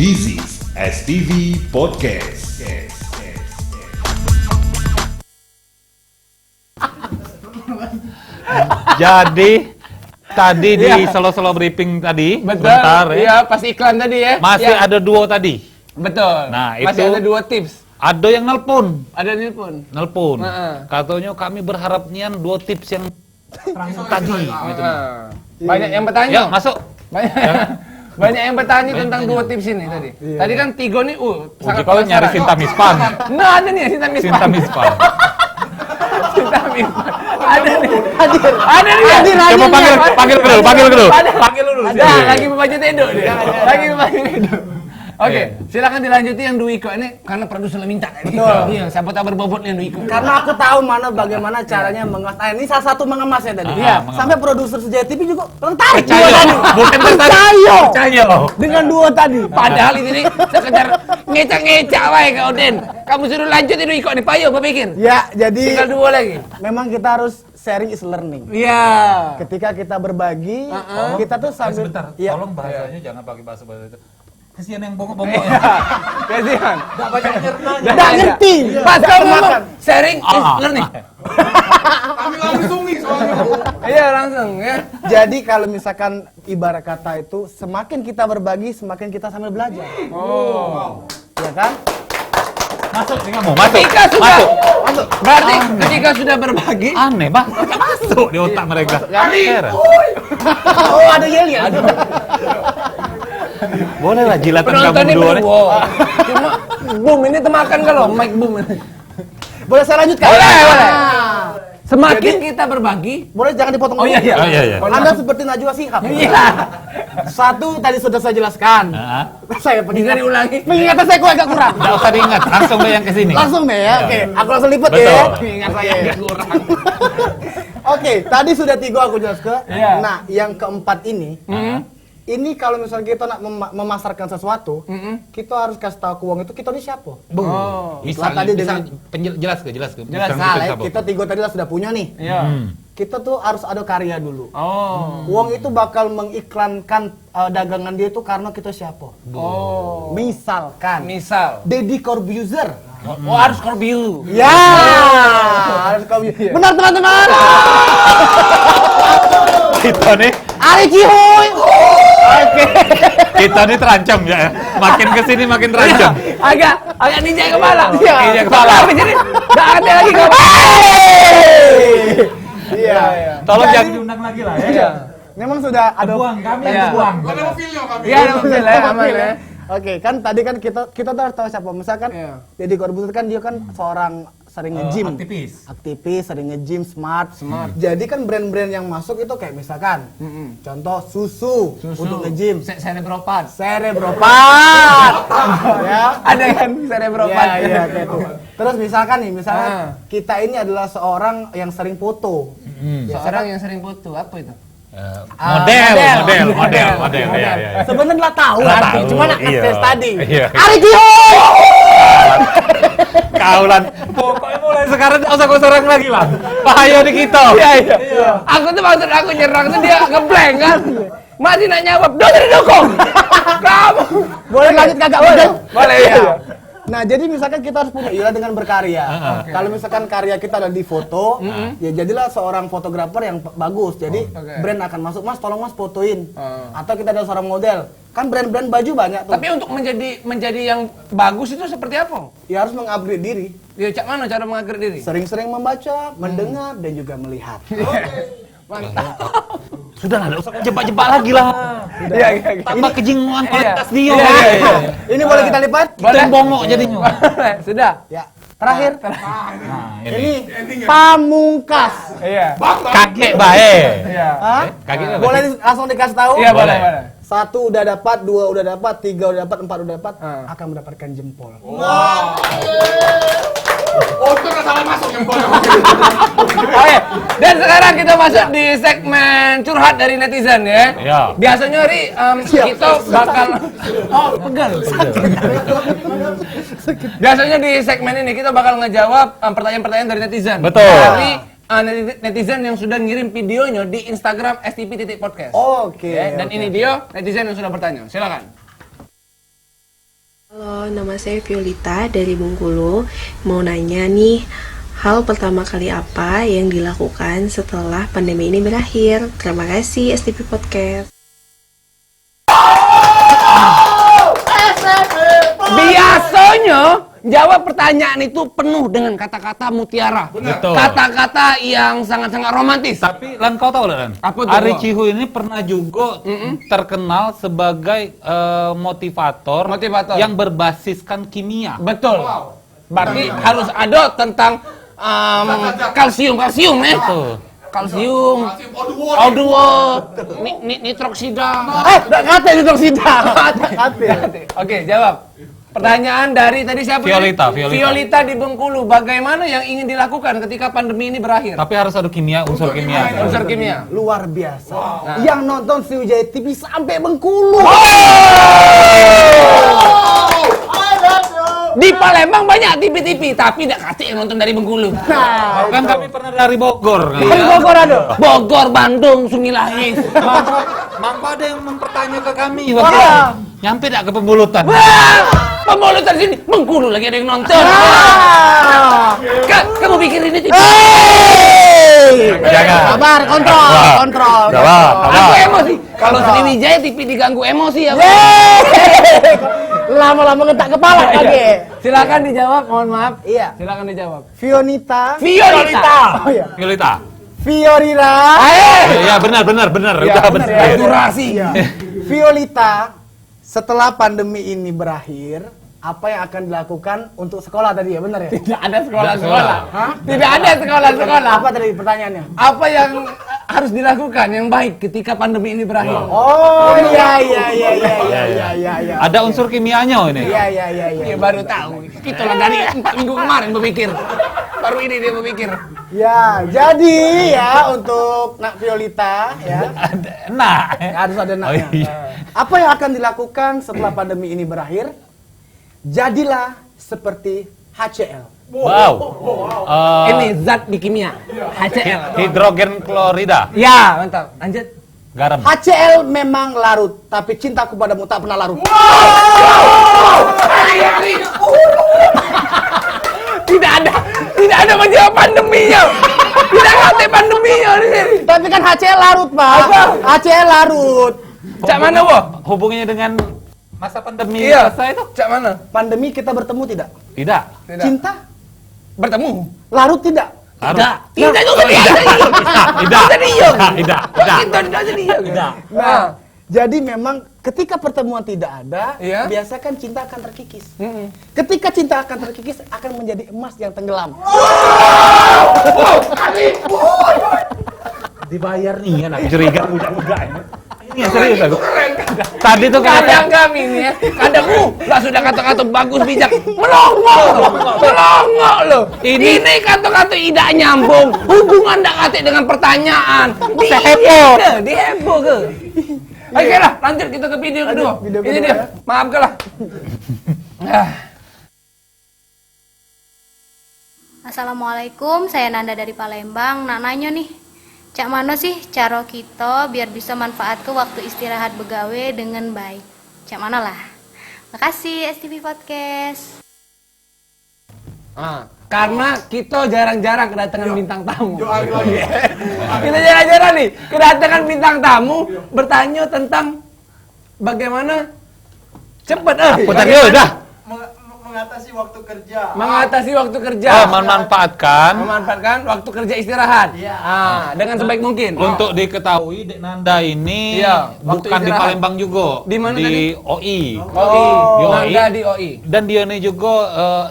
This is STV Podcast. Jadi tadi di selo-selo briefing tadi, Betul, bentar ya. iya pas iklan tadi ya. Masih Ya. ada duo tadi. Betul. Nah, masih itu- ada 2 tips. Ada yang nelpon. Ada nelpon. Heeh. Katanya kami berharap nian 2 tips yang tadi. Gitu. Banyak yang bertanya. Ya, masuk. Banyak. Banyak yang bertanya tentang 2 tips ini tadi. Tadi kan Tigo nih, sangat Kalau nyari penasaran. Sinta Mispan. Nah, ada nih Sinta Mispan. Sinta Mispan. Sinta Mispan. Ada nih. Ada nih. Coba panggil dulu. Panggil dulu. Ada, lagi membaca tendo dia. Lagi membaca tendo. Oke, silakan dilanjuti yang Duiko ini karena produser minta. Betul. Iya, siapa tahu berbobot nih yang Duiko. Karena aku tahu bagaimana caranya mengemas. Ini salah satu mengemasnya tadi. Iya, Sampai produser Sejati TV juga tertarik Percaya. dua tadi. Bukan Percaya. Percaya loh. Dengan dua tadi. Padahal ini sekedar ngecak-ngecak wae Kak Odin. Kamu suruh lanjutin Duiko nih, payo berpikir. Ya, jadi Tinggal 2 lagi. memang kita harus sharing is learning. Iya. Ketika kita berbagi, kita tuh sambil ya, Tolong bahasanya jangan pakai bahasa itu. Kesian yang bongok-bongok. Kasihan. Nggak ngerti. Pas kamu ngomong Makan. sharing is learning. Kami langsung nih soalnya. Iya langsung ya. Jadi kalau misalkan ibarat kata itu semakin kita berbagi, semakin kita sambil belajar. Oh. Ya kan? Masuk nih kamu. Masuk. Ketika sudah Masuk. berarti ketika sudah berbagi, Aneh, Bang. Masuk di otak mereka. Heran. Oh, ada yel-yel. Boleh lah jilatan penonton ini kamu dua nih. wow. Cuma boom ini temakan kalau mic boom ini. Boleh saya lanjutkan? Boleh, boleh. Ah. Semakin kita berbagi, Boleh jangan dipotong oh dulu. iya iya. Oh, iya, iya. Anda seperti Najwa Shihab. Iya. Satu tadi sudah saya jelaskan. Heeh. Saya Bisa pengingat diulangi. Pengingatan saya kok agak kurang. Enggak usah diingat, langsung deh yang ke sini. Langsung deh ya. Oke, aku langsung lipet Betul. ya. Ingat saya agak kurang. Oke, tadi sudah 3 aku jelaskan. Iya. Nah, yang keempat ini kalau misalnya kita nak memasarkan sesuatu, kita harus kasih tahu ke uang itu kita ini siapa. Oh. Misal Tadi tadi dengan- jelas ke. Jelas. Nah, kita 3 tadi lah sudah punya nih. Iya. Kita tuh harus ada karya dulu. Oh. Uang itu bakal mengiklankan dagangan dia itu karena kita siapa. Oh. Misalkan Misal. Deddy Corbuzier. Oh harus Corbiu. Ya, harus Corbuzier. Benar teman-teman. Kita nih, Ari Cihuy. Oke. kita nih terancam ya. Makin kesini makin terancam. Agak ninja kepala. Iya. Ninja kepala. Habis ini enggak ada lagi kau. Iya. Tolong Jadi- jangan diundang lagi lah ya. Iya. Memang sudah ada kami Iya. buang. Ada mobilnya kami. Iya, ada mobil ya, aman ya. Oke, kan tadi kan kita tuh harus tahu siapa. Misalkan Iya. Deddy Corbuzier kan dia kan seorang sering nge-gym. Aktivis. Sering nge-gym, smart. Jadi kan brand-brand yang masuk itu kayak misalkan contoh susu untuk nge-gym. Cerebropat. Cerebropat. Ya. Ada kan cerebropat. Iya, iya kayak itu. Terus misalkan nih, misalnya Ah. kita ini adalah seorang yang sering foto. Seorang yang sering foto, apa itu? Model. Ya. Sebenarnya lah tahu Lah arti, tahu, cuma nak iya. nge-face tadi. Iya. Ari Cihuy. Kaulan. Pokoknya mulai sekarang nggak usah kau serang lagi lah. Bahaya di kita. Iya. Aku tuh maksud aku nyerang tuh dia ngeblank kan. Masih nak jawab, dari dukung. Kamu. Boleh lanjut kagak boleh? Boleh ya. Nah, jadi misalkan kita harus punya ilah dengan berkarya. Kalau misalkan karya kita ada di foto, ya jadilah seorang fotografer yang bagus. Jadi brand akan masuk, Mas, tolong Mas fotoin. Atau kita ada seorang model. Kan brand-brand baju banyak tuh. Tapi untuk menjadi yang bagus itu seperti apa? Ya harus mengupgrade diri. Ya cak mana cara mengakhiri diri? Sering-sering membaca, mendengar, dan juga melihat. Mantap. Sudah lah, nggak usah jebak-jebak lagi lah. Iya. Tambah kejinguan kualitas dia. Iya. Ini boleh kita lipat? Kita yang bongok jadinya. Sudah. Ya. Terakhir. Nah, Ini Pamungkas. Iya. kakek baik. Iya. Hah? Kakek baik. Boleh langsung dikasih tahu? Iya, Boleh. boleh. 1 udah dapat, 2 udah dapat, 3 udah dapat, 4 udah dapat, akan mendapatkan jempol. Untuk nggak salah masuk yang boleh. Oke, dan sekarang kita masuk di segmen curhat dari netizen ya. Iya. Biasanya Ri, kita bakal pegal. Biasanya di segmen ini kita bakal ngejawab pertanyaan-pertanyaan dari netizen. Betul. Dari netizen yang sudah ngirim videonya di Instagram stp.podcast. Oke. Ya, dan ini dia netizen yang sudah bertanya. Silakan. Halo, nama saya Violita dari Bengkulu. Mau nanya nih, hal pertama kali apa yang dilakukan setelah pandemi ini berakhir? Terima kasih STV Podcast. Biasanya jawab pertanyaan itu penuh dengan kata-kata mutiara. Betul. Kata-kata yang sangat-sangat romantis. Tapi Lan kau tahu Lan? Apa tuh, Ari Bang? Cihu ini pernah juga terkenal sebagai motivator yang berbasiskan kimia. Betul. Berarti harus ada tentang kalsium Betul. kalsium, All the world. nitroksida. Enggak kata nitroksida. Oke, jawab. Pertanyaan dari tadi siapa? Violita, tadi? Violita. Violita di Bengkulu. Bagaimana yang ingin dilakukan ketika pandemi ini berakhir? Tapi harus ada kimia, unsur kimia. Unsur kimia. Luar biasa. Yang nonton Sriwijaya TV sampai Bengkulu. Di Palembang banyak TV-TV, tapi tidak kasih yang nonton dari Bengkulu. Kan kami pernah dari Bogor. Kan? Dari Bogor ada. Bogor, Bandung, Sumilahis. Mangko ada yang bertanya ke kami. Wah. Nyampe tidak ke pembulutan? Pembulutan sini, Bengkulu lagi ada yang nonton. Kamu pikir ini TV? Jangan. Sabar, kontrol. Aku emosi. Kalau Sriwijaya TV diganggu emosi ya. Lama-lama ngetak kepala lagi. Silakan dijawab, mohon maaf. Iya. Silakan dijawab. Violita. Violita. Oh iya. Violita. Viorira. Ya benar. Udah benar. Durasi. Violita, setelah pandemi ini berakhir, apa yang akan dilakukan untuk sekolah tadi ya, benar ya? Tidak ada sekolah-sekolah. Hah? Tidak ada sekolah-sekolah. Apa tadi pertanyaannya? Apa yang harus dilakukan yang baik ketika pandemi ini berakhir? Oh iya. Ada unsur kimianya ini. Iya. Dia baru tahu. Kita lah dari 4 minggu kemarin berpikir. Baru ini dia berpikir. Ya, jadi ya untuk Nak Violita ya. Nah. Harus ada naknya. Oh, iya. Apa yang akan dilakukan setelah pandemi ini berakhir? Jadilah seperti HCl. Wow. Ini zat di kimia. HCl. Hidrogen klorida. Ya, mantap. Lanjut. Garam. HCl memang larut, tapi cintaku padamu tak pernah larut. Tidak ada menjawab pandeminya. Tidak ngerti pandeminya di sini. Tapi kan HCl larut, Pak. HCl larut. Cak mana, Bo? Hubungannya dengan masa pandemi Iya. selesai itu? Cak mana? Pandemi kita bertemu tidak? Tidak. Cinta Bertemu. larut tidak? Tidak. Tidak juga dia. Tidak. Tidak. Kita tidak serius. Nah, Jadi memang ketika pertemuan tidak ada, Iya. biasa kan cinta akan terkikis. Ketika cinta akan terkikis, akan menjadi emas yang tenggelam. Dibayar nih ya, aku curiga muda-muda ini. Ini yang serius aku. Tadi tuh kadang kami nih ya, kadangmu lah sudah kata-kata bagus bijak, melongok loh. Ini kata-kata tidak nyambung, hubungan tidak kate dengan pertanyaan. Diheboh ke? Oke lah, lanjut kita ke video kedua. video Ini kedua dia, ya. maafkan lah. Assalamualaikum, saya Nanda dari Palembang. Nak nanya nih, cak mana sih cara kita biar bisa manfaat ke waktu istirahat begawe dengan baik? Cak mana lah? Makasih STV Podcast. Karena kita jarang-jarang kedatangan bintang tamu. Kita jarang-jarang nih kedatangan bintang tamu bertanya tentang bagaimana cepet tadi udah Mengatasi waktu kerja. mengatasi waktu kerja. memanfaatkan waktu kerja istirahat. Dengan sebaik mungkin. untuk diketahui Dek Nanda ini Iya, waktu bukan di istirahat. Palembang juga, Di mana di OI. OI. Di OI. Nanda di OI. Dan dia ini juga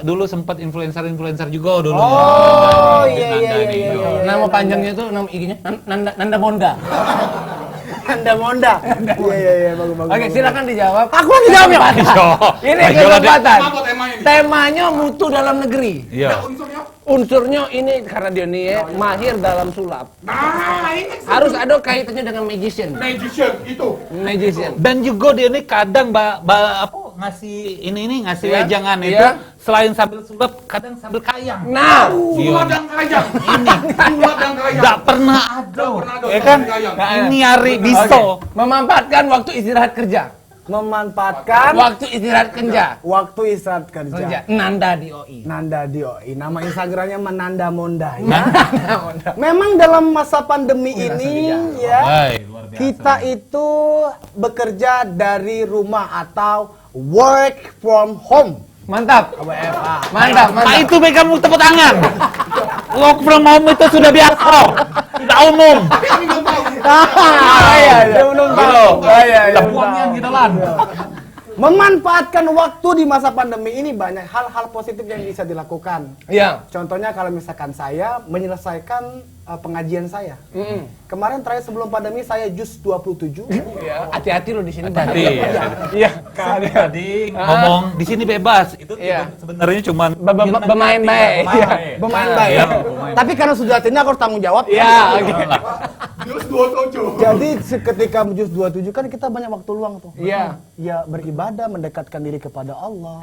dulu sempat influencer juga dulu. Oh, Dek iya, Nanda iya, ini. iya, iya. Nama panjangnya itu nama IG-nya Nanda Monda. Anda monda. Iya, bagus. Oke, silakan dijawab. Aku lagi jawab ya. Ini Ayo, kesempatan. Apa temanya ini? Temanya mutu dalam negeri. Iya. Unsurnya? Unsurnya ini karena dia nih ya, mahir dalam sulap. Nah, ini Harus ada kaitannya dengan magician. magician itu. Magician. Dan juga dia ini kadang ngasih ngasih Iya, wejangan iya. itu selain sambil sulap kadang sambil kayang. Nah, Sulap dan kayang. Sulap dan kayang. Enggak pernah ada. Nggak pernah ada Ya sulap kan? dan kayang. Ini hari bisa. memanfaatkan waktu istirahat kerja. Memanfaatkan Waktu istirahat kerja. kerja. Nanda di OI. Nanda Dioi, nama Instagramnya Menanda Monda ya. Memang dalam masa pandemi ini ya, Hai, luar biasa. kita itu bekerja dari rumah atau work from home. Mantap. WFH. Mantap, Nah mantap. itu be kamu tepuk tangan. Work from home itu sudah biasa, sudah umum. Iya, dia belum tahu. Iya, Tepuannya kita lan. Memanfaatkan waktu di masa pandemi ini banyak hal-hal positif yang bisa dilakukan. Iya. Contohnya kalau misalkan saya menyelesaikan pengajian saya. Kemarin terakhir sebelum pandemi saya jus 27. Iya. Hati-hati lo di sini. Hati-hati. Iya. Tadi ngomong di sini bebas. Itu Iya. sebenarnya cuman Bermain baik. Iya. Bermain baik. Iya, Tapi karena sudah ini aku harus tanggung jawab. Iya, oke. Jus 27. Jadi ketika jus 27 kan kita banyak waktu luang tuh. Iya. Ya beribadah, mendekatkan diri kepada Allah.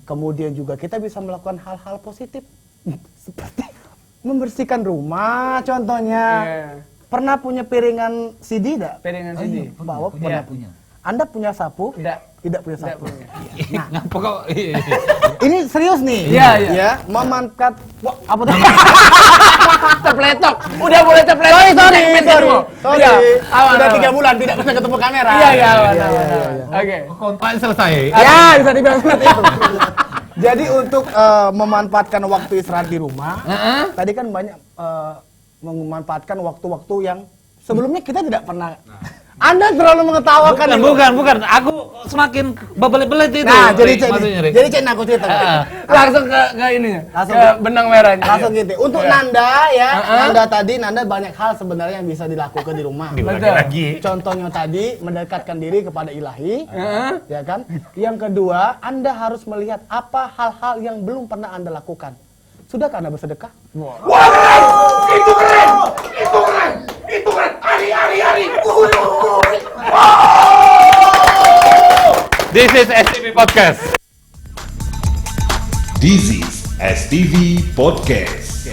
Kemudian juga kita bisa melakukan hal-hal positif. Seperti membersihkan rumah contohnya. Iya. Pernah punya piringan CD tidak? Piringan CD. Bawa pernah punya. Anda punya sapu? Tidak punya sapu. ngapa kok? Ini serius nih. Iya, iya. Ya, memanfaat apa tuh? Cepletok. Udah boleh cepletok. Sorry. Iya. Sudah 3 bulan tidak pernah ketemu kamera. Iya. Oke. Kontak selesai. Ya, bisa dibilang seperti itu. Jadi untuk memanfaatkan waktu istirahat di rumah, tadi kan banyak memanfaatkan waktu-waktu yang sebelumnya kita tidak pernah. Anda terlalu mengetawakan. Bukan. Aku semakin bebelit-belit itu. Nah, jadi maksudnya, Rik. jadi aku cerita. Langsung ke ininya. Langsung ke benang merahnya. Langsung gitu. Untuk Nanda ya, Nanda banyak hal sebenarnya yang bisa dilakukan di rumah. Lagi. Contohnya tadi mendekatkan diri kepada Ilahi, ya kan? Yang kedua, Anda harus melihat apa hal-hal yang belum pernah Anda lakukan. Sudahkah Anda bersedekah? Wah, keren! Itu keren! Itu keren! Itu keren! Hari! This is STV Podcast. This is STV Podcast.